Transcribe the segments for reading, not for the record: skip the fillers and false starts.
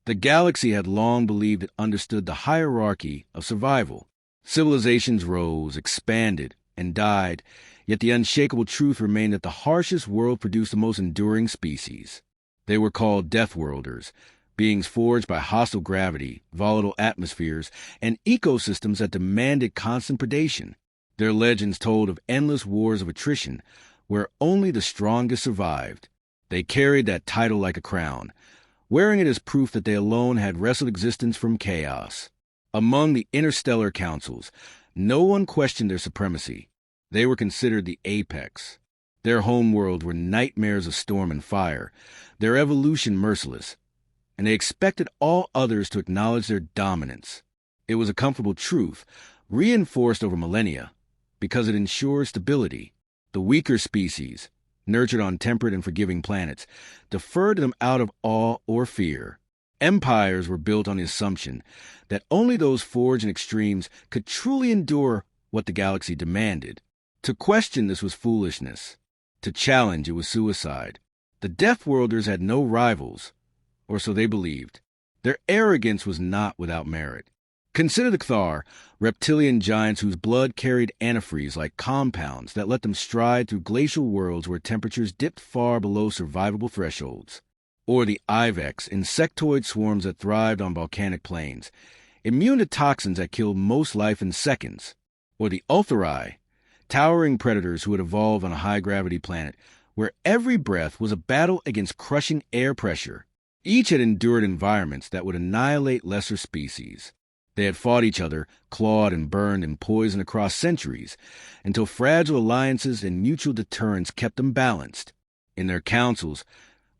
The galaxy had long believed it understood the hierarchy of survival. Civilizations rose, expanded, and died, yet the unshakable truth remained that the harshest world produced the most enduring species. They were called Deathworlders, beings forged by hostile gravity, volatile atmospheres, and ecosystems that demanded constant predation. Their legends told of endless wars of attrition, where only the strongest survived. They carried that title like a crown, wearing it as proof that they alone had wrestled existence from chaos. Among the interstellar councils, no one questioned their supremacy. They were considered the apex. Their homeworld were nightmares of storm and fire, their evolution merciless, and they expected all others to acknowledge their dominance. It was a comfortable truth, reinforced over millennia, because it ensured stability. The weaker species, nurtured on temperate and forgiving planets, deferred to them out of awe or fear. Empires were built on the assumption that only those forged in extremes could truly endure what the galaxy demanded. To question this was foolishness. To challenge it was suicide. The Deathworlders had no rivals, or so they believed. Their arrogance was not without merit. Consider the Cthar, reptilian giants whose blood carried antifreeze like compounds that let them stride through glacial worlds where temperatures dipped far below survivable thresholds. Or the Ivex, insectoid swarms that thrived on volcanic plains, immune to toxins that killed most life in seconds. Or the Ulthari, towering predators who had evolved on a high-gravity planet where every breath was a battle against crushing air pressure. Each had endured environments that would annihilate lesser species. They had fought each other, clawed and burned and poisoned across centuries, until fragile alliances and mutual deterrence kept them balanced. In their councils,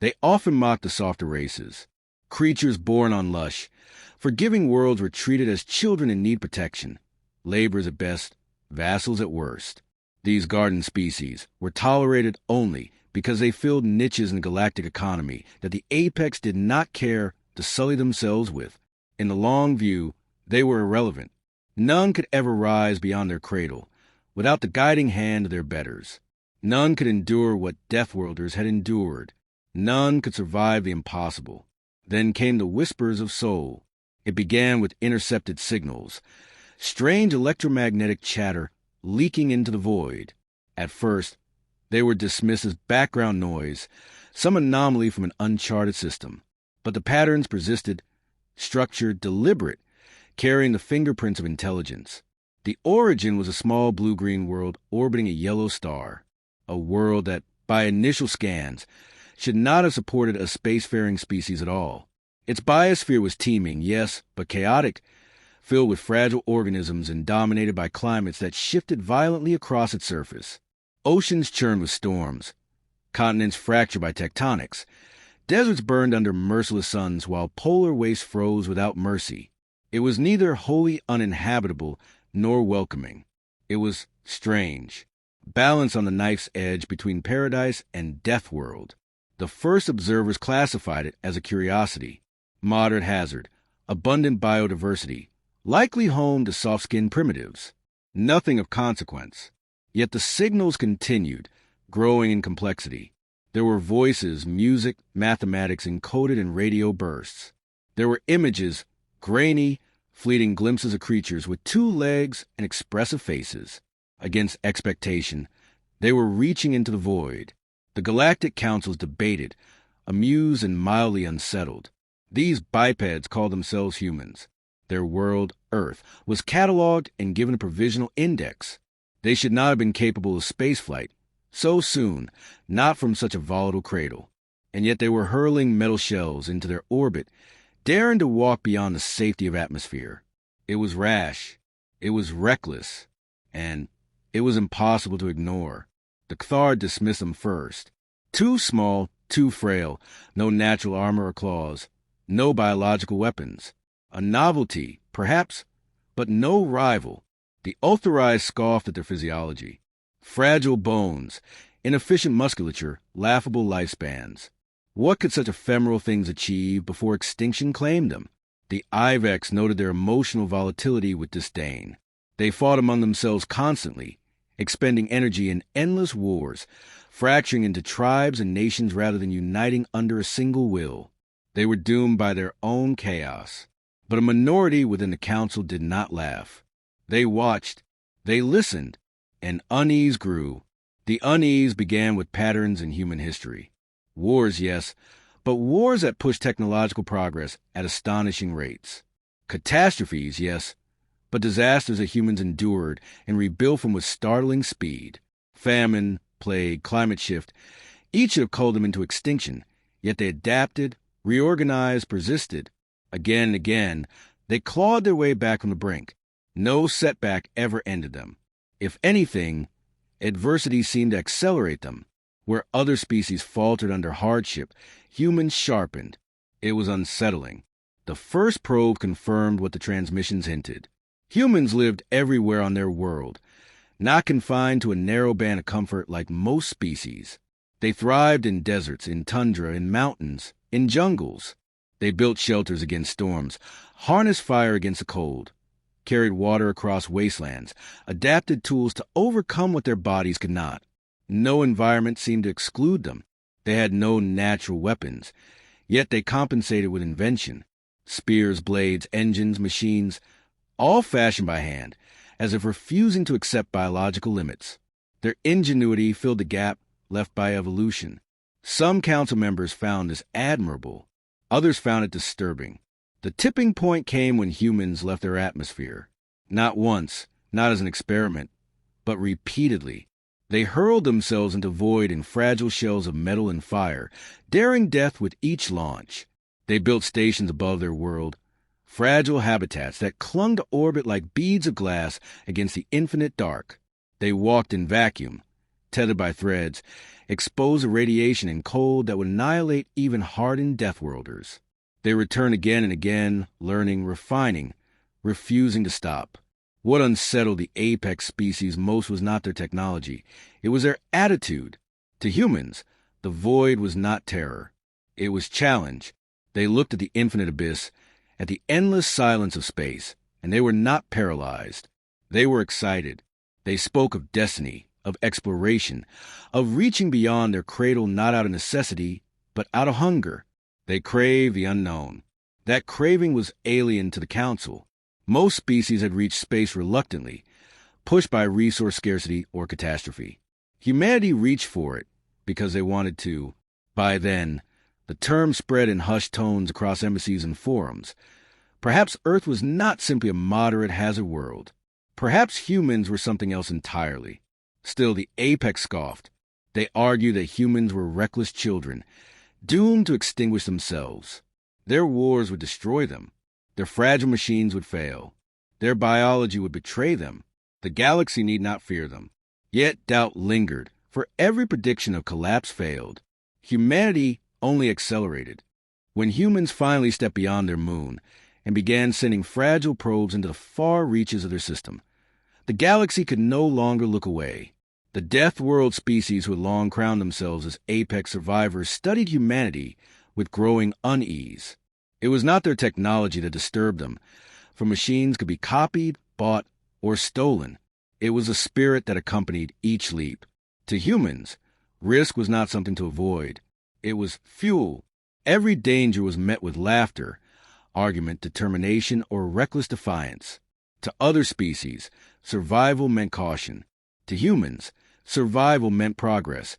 they often mocked the softer races. Creatures born on lush, forgiving worlds were treated as children in need protection, laborers at best, vassals at worst. These garden species were tolerated only because they filled niches in the galactic economy that the apex did not care to sully themselves with. In the long view, they were irrelevant. None could ever rise beyond their cradle without the guiding hand of their betters. None could endure what Deathworlders had endured. None could survive the impossible. Then came the whispers of soul. It began with intercepted signals, strange electromagnetic chatter leaking into the void. At first, they were dismissed as background noise, some anomaly from an uncharted system. But the patterns persisted, structured, deliberate, carrying the fingerprints of intelligence. The origin was a small blue-green world orbiting a yellow star, a world that, by initial scans, should not have supported a spacefaring species at all. Its biosphere was teeming, yes, but chaotic, filled with fragile organisms and dominated by climates that shifted violently across its surface. Oceans churned with storms, continents fractured by tectonics, deserts burned under merciless suns while polar wastes froze without mercy. It was neither wholly uninhabitable nor welcoming. It was strange, balanced on the knife's edge between paradise and death world. The first observers classified it as a curiosity, moderate hazard, abundant biodiversity, likely home to soft-skinned primitives. Nothing of consequence. Yet the signals continued, growing in complexity. There were voices, music, mathematics encoded in radio bursts. There were images, grainy, fleeting glimpses of creatures with 2 legs and expressive faces. Against expectation, they were reaching into the void. The galactic councils debated, amused and mildly unsettled. These bipeds called themselves humans. Their world, Earth, was catalogued and given a provisional index. They should not have been capable of spaceflight so soon, not from such a volatile cradle. And yet they were hurling metal shells into their orbit, daring to walk beyond the safety of atmosphere. It was rash, it was reckless, and it was impossible to ignore. The Cthar dismissed them first. Too small, too frail, no natural armor or claws, no biological weapons. A novelty, perhaps, but no rival. The Ulthari scoffed at their physiology. Fragile bones, inefficient musculature, laughable lifespans. What could such ephemeral things achieve before extinction claimed them? The Ivex noted their emotional volatility with disdain. They fought among themselves constantly, expending energy in endless wars, fracturing into tribes and nations rather than uniting under a single will. They were doomed by their own chaos. But a minority within the council did not laugh. They watched, they listened, and unease grew. The unease began with patterns in human history. Wars, yes, but wars that pushed technological progress at astonishing rates. Catastrophes, yes, but disasters that humans endured and rebuilt from with startling speed. Famine, plague, climate shift, each have culled them into extinction, yet they adapted, reorganized, persisted. Again and again, they clawed their way back from the brink. No setback ever ended them. If anything, adversity seemed to accelerate them. Where other species faltered under hardship, humans sharpened. It was unsettling. The first probe confirmed what the transmissions hinted. Humans lived everywhere on their world, not confined to a narrow band of comfort like most species. They thrived in deserts, in tundra, in mountains, in jungles. They built shelters against storms, harnessed fire against the cold, carried water across wastelands, adapted tools to overcome what their bodies could not. No environment seemed to exclude them. They had no natural weapons, yet they compensated with invention. Spears, blades, engines, machines, all fashioned by hand, as if refusing to accept biological limits. Their ingenuity filled the gap left by evolution. Some council members found this admirable. Others found it disturbing. The tipping point came when humans left their atmosphere. Not once, not as an experiment, but repeatedly. They hurled themselves into void in fragile shells of metal and fire, daring death with each launch. They built stations above their world, fragile habitats that clung to orbit like beads of glass against the infinite dark. They walked in vacuum, tethered by threads, exposed to radiation and cold that would annihilate even hardened Deathworlders. They returned again and again, learning, refining, refusing to stop. What unsettled the apex species most was not their technology. It was their attitude. To humans, the void was not terror. It was challenge. They looked at the infinite abyss, at the endless silence of space, and they were not paralyzed. They were excited. They spoke of destiny, of exploration, of reaching beyond their cradle not out of necessity, but out of hunger. They craved the unknown. That craving was alien to the council. Most species had reached space reluctantly, pushed by resource scarcity or catastrophe. Humanity reached for it because they wanted to. By then, the term spread in hushed tones across embassies and forums. Perhaps Earth was not simply a moderate hazard world. Perhaps humans were something else entirely. Still, the apex scoffed. They argued that humans were reckless children, doomed to extinguish themselves. Their wars would destroy them. Their fragile machines would fail. Their biology would betray them. The galaxy need not fear them. Yet doubt lingered, for every prediction of collapse failed. Humanity only accelerated. When humans finally stepped beyond their moon and began sending fragile probes into the far reaches of their system, the galaxy could no longer look away. The Death World species who had long crowned themselves as apex survivors studied humanity with growing unease. It was not their technology that disturbed them, for machines could be copied, bought, or stolen. It was a spirit that accompanied each leap. To humans, risk was not something to avoid. It was fuel. Every danger was met with laughter, argument, determination, or reckless defiance. To other species, survival meant caution. To humans, survival meant progress,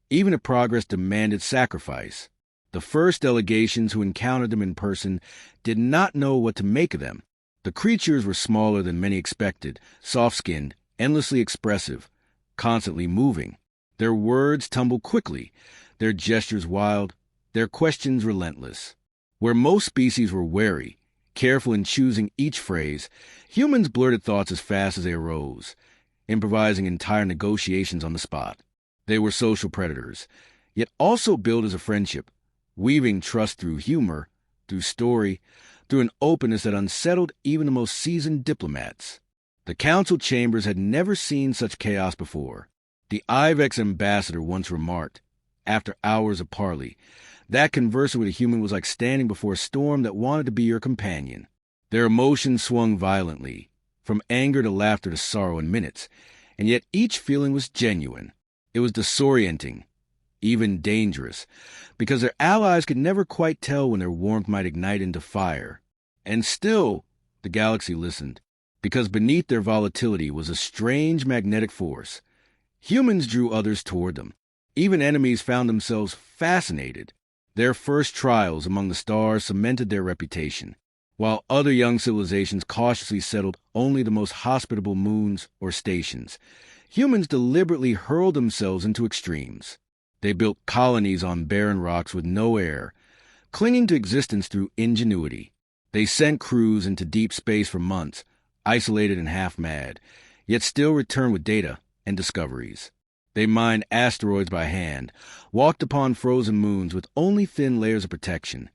even if progress demanded sacrifice. The first delegations who encountered them in person did not know what to make of them. The creatures were smaller than many expected, soft-skinned, endlessly expressive, constantly moving. Their words tumbled quickly, their gestures wild, their questions relentless. Where most species were wary, careful in choosing each phrase, humans blurted thoughts as fast as they arose, improvising entire negotiations on the spot. They were social predators, yet also builders of friendship, weaving trust through humor, through story, through an openness that unsettled even the most seasoned diplomats. The council chambers had never seen such chaos before. The Ivex ambassador once remarked, after hours of parley, that conversing with a human was like standing before a storm that wanted to be your companion. Their emotions swung violently, from anger to laughter to sorrow in minutes, and yet each feeling was genuine. It was disorienting, even dangerous, because their allies could never quite tell when their warmth might ignite into fire. And still, the galaxy listened, because beneath their volatility was a strange magnetic force. Humans drew others toward them. Even enemies found themselves fascinated. Their first trials among the stars cemented their reputation, while other young civilizations cautiously settled only the most hospitable moons or stations. Humans deliberately hurled themselves into extremes. They built colonies on barren rocks with no air, clinging to existence through ingenuity. They sent crews into deep space for months, isolated and half-mad, yet still returned with data and discoveries. They mined asteroids by hand, walked upon frozen moons with only thin layers of protection,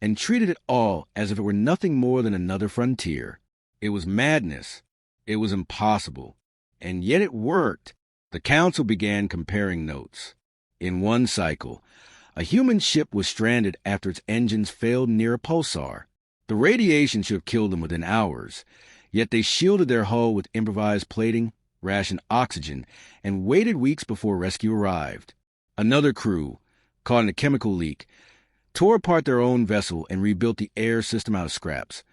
and treated it all as if it were nothing more than another frontier. It was madness. It was impossible. And yet it worked. The Council began comparing notes. In one cycle, a human ship was stranded after its engines failed near a pulsar. The radiation should have killed them within hours, yet they shielded their hull with improvised plating, rationed oxygen, and waited weeks before rescue arrived. Another crew, caught in a chemical leak, tore apart their own vessel and rebuilt the air system out of scraps,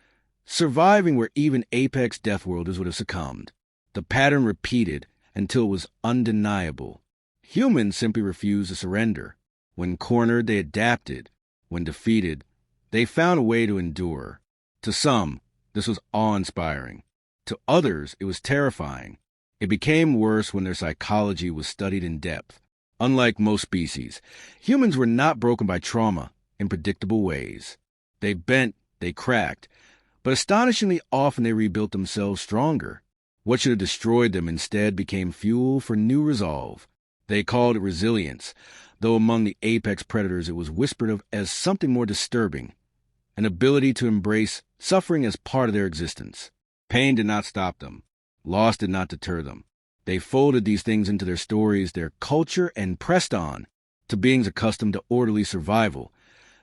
surviving where even apex Deathworlders would have succumbed. The pattern repeated until it was undeniable. Humans simply refused to surrender. When cornered, they adapted. When defeated, they found a way to endure. To some, this was awe-inspiring. To others, it was terrifying. It became worse when their psychology was studied in depth. Unlike most species, humans were not broken by trauma in predictable ways. They bent, they cracked, but astonishingly often they rebuilt themselves stronger. What should have destroyed them instead became fuel for new resolve. They called it resilience, though among the apex predators it was whispered of as something more disturbing, an ability to embrace suffering as part of their existence. Pain did not stop them. Loss did not deter them. They folded these things into their stories, their culture, and pressed on. To beings accustomed to orderly survival,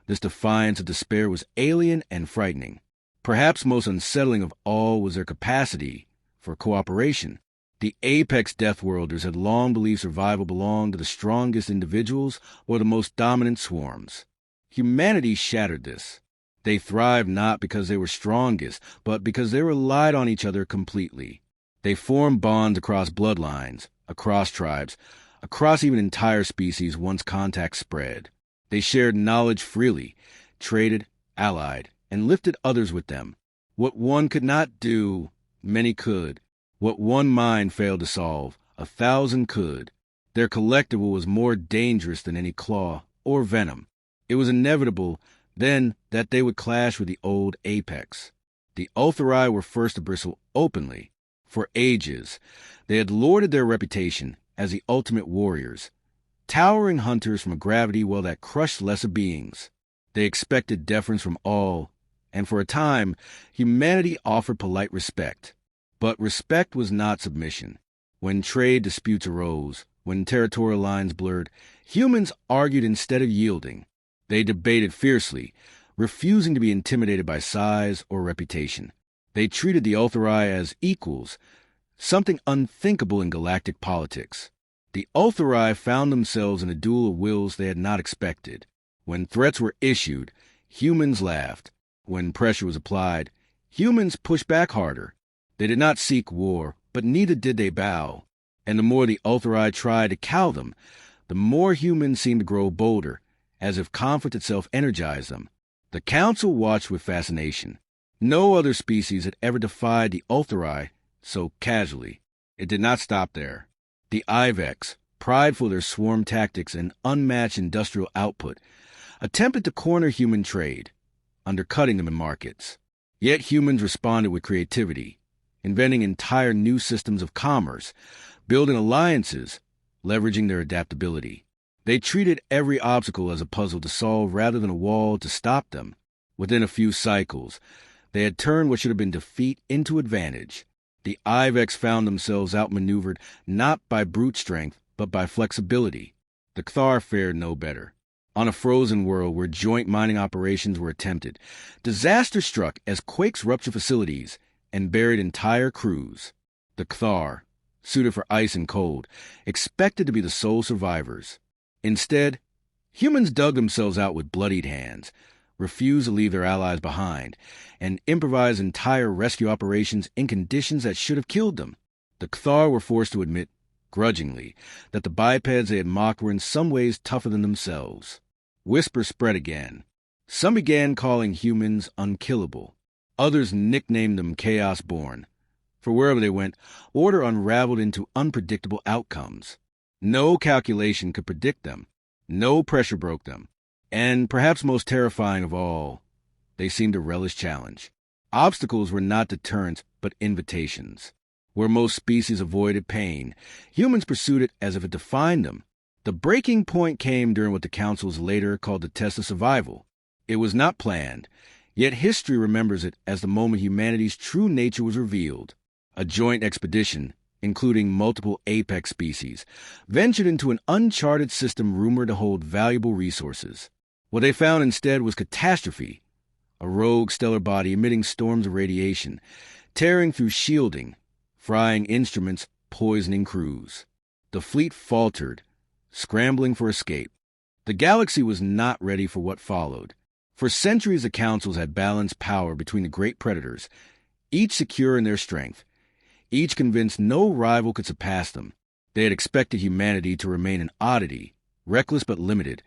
this defiance of despair was alien and frightening. Perhaps most unsettling of all was their capacity for cooperation. The apex Deathworlders had long believed survival belonged to the strongest individuals or the most dominant swarms. Humanity shattered this. They thrived not because they were strongest, but because they relied on each other completely. They formed bonds across bloodlines, across tribes, across even entire species once contact spread. They shared knowledge freely, traded, allied, and lifted others with them. What one could not do, many could. What one mind failed to solve, 1,000 could. Their collectible was more dangerous than any claw or venom. It was inevitable, then, that they would clash with the old apex. The Ulthari were first to bristle openly. For ages, they had lorded their reputation as the ultimate warriors, towering hunters from a gravity well that crushed lesser beings. They expected deference from all, and for a time, humanity offered polite respect. But respect was not submission. When trade disputes arose, when territorial lines blurred, humans argued instead of yielding. They debated fiercely, refusing to be intimidated by size or reputation. They treated the Ulthari as equals, something unthinkable in galactic politics. The Ulthari found themselves in a duel of wills they had not expected. When threats were issued, humans laughed. When pressure was applied, humans pushed back harder. They did not seek war, but neither did they bow. And the more the Ulthari tried to cow them, the more humans seemed to grow bolder, as if conflict itself energized them. The Council watched with fascination. No other species had ever defied the Ulthari so casually. It did not stop there. The Ivex, prideful of their swarm tactics and unmatched industrial output, attempted to corner human trade, undercutting them in markets. Yet humans responded with creativity, inventing entire new systems of commerce, building alliances, leveraging their adaptability. They treated every obstacle as a puzzle to solve rather than a wall to stop them. Within a few cycles, they had turned what should have been defeat into advantage. The Ivex found themselves outmaneuvered not by brute strength, but by flexibility. The Cthar fared no better. On a frozen world where joint mining operations were attempted, disaster struck as quakes ruptured facilities and buried entire crews. The Cthar, suited for ice and cold, expected to be the sole survivors. Instead, humans dug themselves out with bloodied hands, refused to leave their allies behind, and improvised entire rescue operations in conditions that should have killed them. The Cthar were forced to admit, grudgingly, that the bipeds they had mocked were in some ways tougher than themselves. Whispers spread again. Some began calling humans unkillable. Others nicknamed them chaos-born. For wherever they went, order unraveled into unpredictable outcomes. No calculation could predict them. No pressure broke them. And perhaps most terrifying of all, they seemed to relish challenge. Obstacles were not deterrents, but invitations. Where most species avoided pain, humans pursued it as if it defined them. The breaking point came during what the councils later called the test of survival. It was not planned, yet history remembers it as the moment humanity's true nature was revealed. A joint expedition, including multiple apex species, ventured into an uncharted system rumored to hold valuable resources. What they found instead was catastrophe, a rogue stellar body emitting storms of radiation, tearing through shielding, frying instruments, poisoning crews. The fleet faltered, scrambling for escape. The galaxy was not ready for what followed. For centuries, the councils had balanced power between the great predators, each secure in their strength, each convinced no rival could surpass them. They had expected humanity to remain an oddity, reckless but limited,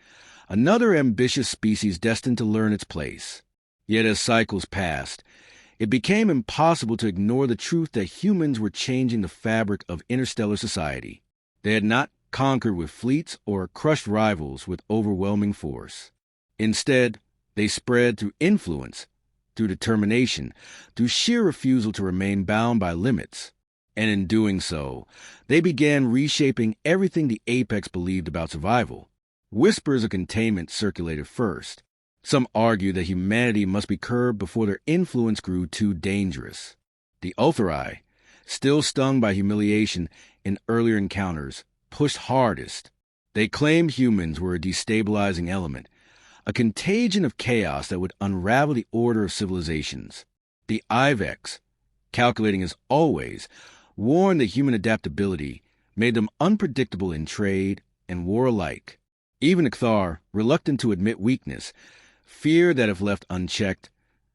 another ambitious species destined to learn its place. Yet as cycles passed, it became impossible to ignore the truth that humans were changing the fabric of interstellar society. They had not conquered with fleets or crushed rivals with overwhelming force. Instead, they spread through influence, through determination, through sheer refusal to remain bound by limits. And in doing so, they began reshaping everything the apex believed about survival. Whispers of containment circulated first. Some argued that humanity must be curbed before their influence grew too dangerous. The Ulthari, still stung by humiliation in earlier encounters, pushed hardest. They claimed humans were a destabilizing element, a contagion of chaos that would unravel the order of civilizations. The Ivex, calculating as always, warned that human adaptability made them unpredictable in trade and war alike. Even the Cthar, reluctant to admit weakness, feared that if left unchecked,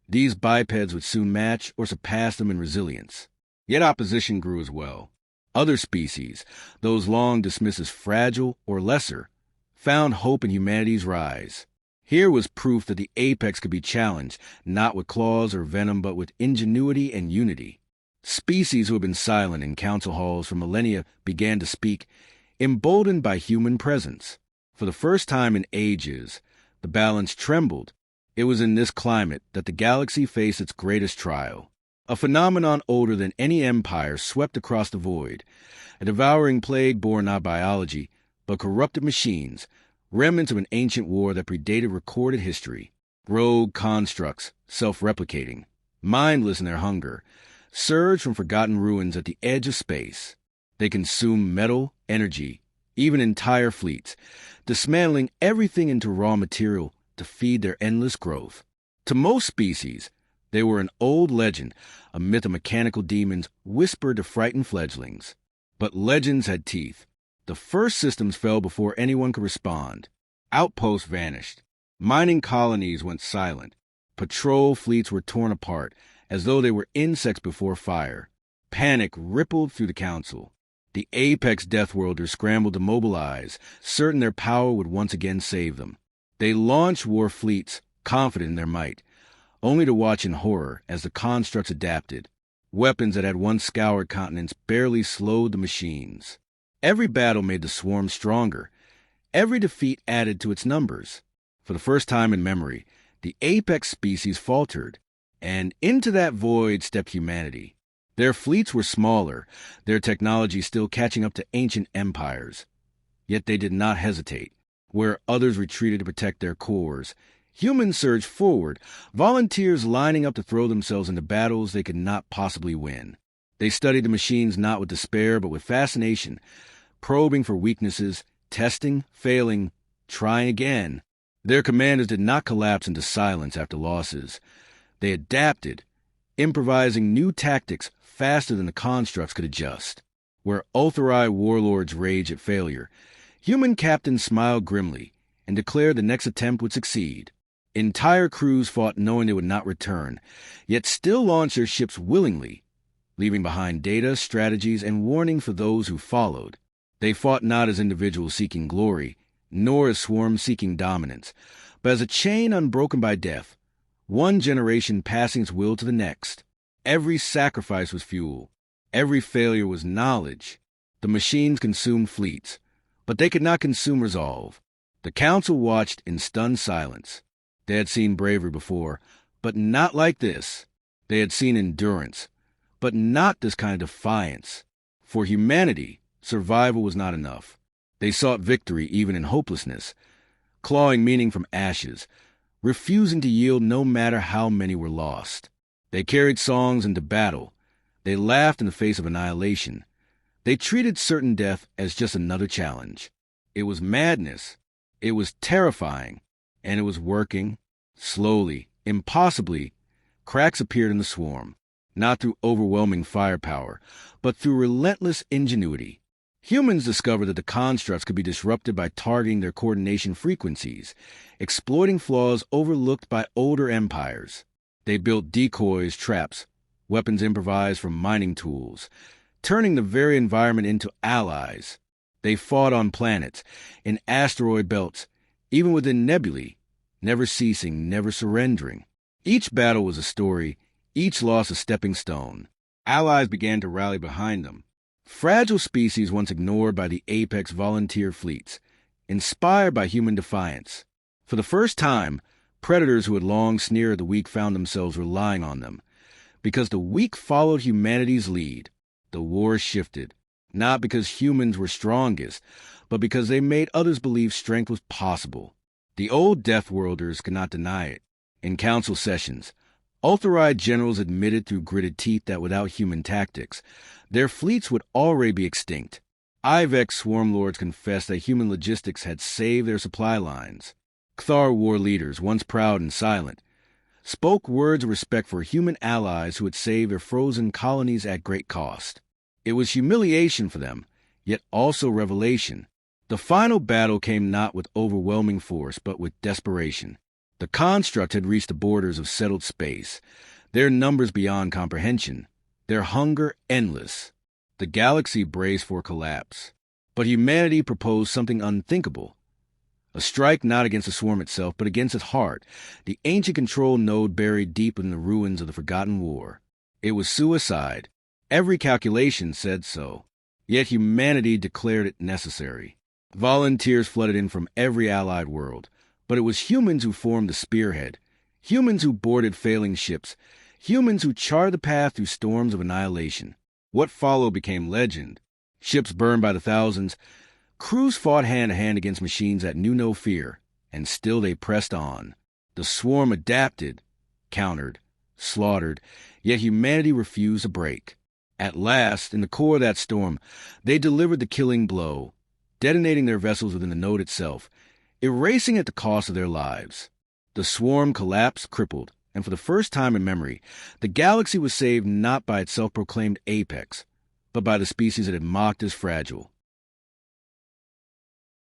these bipeds would soon match or surpass them in resilience. Yet opposition grew as well. Other species, those long dismissed as fragile or lesser, found hope in humanity's rise. Here was proof that the apex could be challenged, not with claws or venom, but with ingenuity and unity. Species who had been silent in council halls for millennia began to speak, emboldened by human presence. For the first time in ages, the balance trembled. It was in this climate that the galaxy faced its greatest trial. A phenomenon older than any empire swept across the void, a devouring plague born not biology, but corrupted machines, remnants of an ancient war that predated recorded history. Rogue constructs, self-replicating, mindless in their hunger, surged from forgotten ruins at the edge of space. They consumed metal, energy, even entire fleets, dismantling everything into raw material to feed their endless growth. To most species, they were an old legend, a myth of mechanical demons whispered to frighten fledglings. But legends had teeth. The first systems fell before anyone could respond. Outposts vanished. Mining colonies went silent. Patrol fleets were torn apart, as though they were insects before fire. Panic rippled through the council. The apex Deathworlders scrambled to mobilize, certain their power would once again save them. They launched war fleets, confident in their might, only to watch in horror as the constructs adapted. Weapons that had once scoured continents barely slowed the machines. Every battle made the swarm stronger. Every defeat added to its numbers. For the first time in memory, the apex species faltered, and into that void stepped humanity. Their fleets were smaller, their technology still catching up to ancient empires. Yet they did not hesitate. Where others retreated to protect their cores, humans surged forward, volunteers lining up to throw themselves into battles they could not possibly win. They studied the machines not with despair but with fascination, probing for weaknesses, testing, failing, trying again. Their commanders did not collapse into silence after losses. They adapted, improvising new tactics faster than the constructs could adjust. Where Ulthari warlords rage at failure, Human captains smiled grimly and declared the next attempt would succeed. Entire crews fought knowing they would not return, yet still launched their ships willingly, leaving behind data, strategies, and warning for those who followed. They fought not as individuals seeking glory, nor as swarms seeking dominance, but as a chain unbroken by death, one generation passing its will to the next. Every sacrifice was fuel. Every failure was knowledge. The machines consumed fleets, but they could not consume resolve. The council watched in stunned silence. They had seen bravery before, but not like this. They had seen endurance, but not this kind of defiance. For humanity, survival was not enough. They sought victory even in hopelessness, clawing meaning from ashes, refusing to yield no matter how many were lost. They carried songs into battle. They laughed in the face of annihilation. They treated certain death as just another challenge. It was madness. It was terrifying. And it was working. Slowly, impossibly, cracks appeared in the swarm, not through overwhelming firepower, but through relentless ingenuity. Humans discovered that the constructs could be disrupted by targeting their coordination frequencies, exploiting flaws overlooked by older empires. They built decoys, traps, weapons improvised from mining tools, turning the very environment into allies. They fought on planets, in asteroid belts, even within nebulae, never ceasing, never surrendering. Each battle was a story, each loss a stepping stone. Allies began to rally behind them. Fragile species once ignored by the apex volunteer fleets, inspired by human defiance. For the first time, predators who had long sneered at the weak found themselves relying on them. Because the weak followed humanity's lead, the war shifted, not because humans were strongest, but because they made others believe strength was possible. The old Deathworlders could not deny it. In council sessions, ultra-ride generals admitted through gritted teeth that without human tactics, their fleets would already be extinct. Ivex swarm lords confessed that human logistics had saved their supply lines. Cthar war leaders, once proud and silent, spoke words of respect for human allies who had saved their frozen colonies at great cost. It was humiliation for them, yet also revelation. The final battle came not with overwhelming force, but with desperation. The construct had reached the borders of settled space, their numbers beyond comprehension, their hunger endless. The galaxy braced for collapse. But humanity proposed something unthinkable. A strike not against the swarm itself, but against its heart, the ancient control node buried deep in the ruins of the forgotten war. It was suicide. Every calculation said so. Yet humanity declared it necessary. Volunteers flooded in from every allied world, but it was humans who formed the spearhead, humans who boarded failing ships, humans who charted the path through storms of annihilation. What followed became legend. Ships burned by the thousands. Crews fought hand-to-hand against machines that knew no fear, and still they pressed on. The swarm adapted, countered, slaughtered, yet humanity refused to break. At last, in the core of that storm, they delivered the killing blow, detonating their vessels within the node itself, erasing at the cost of their lives. The swarm collapsed, crippled, and for the first time in memory, the galaxy was saved not by its self-proclaimed apex, but by the species it had mocked as fragile.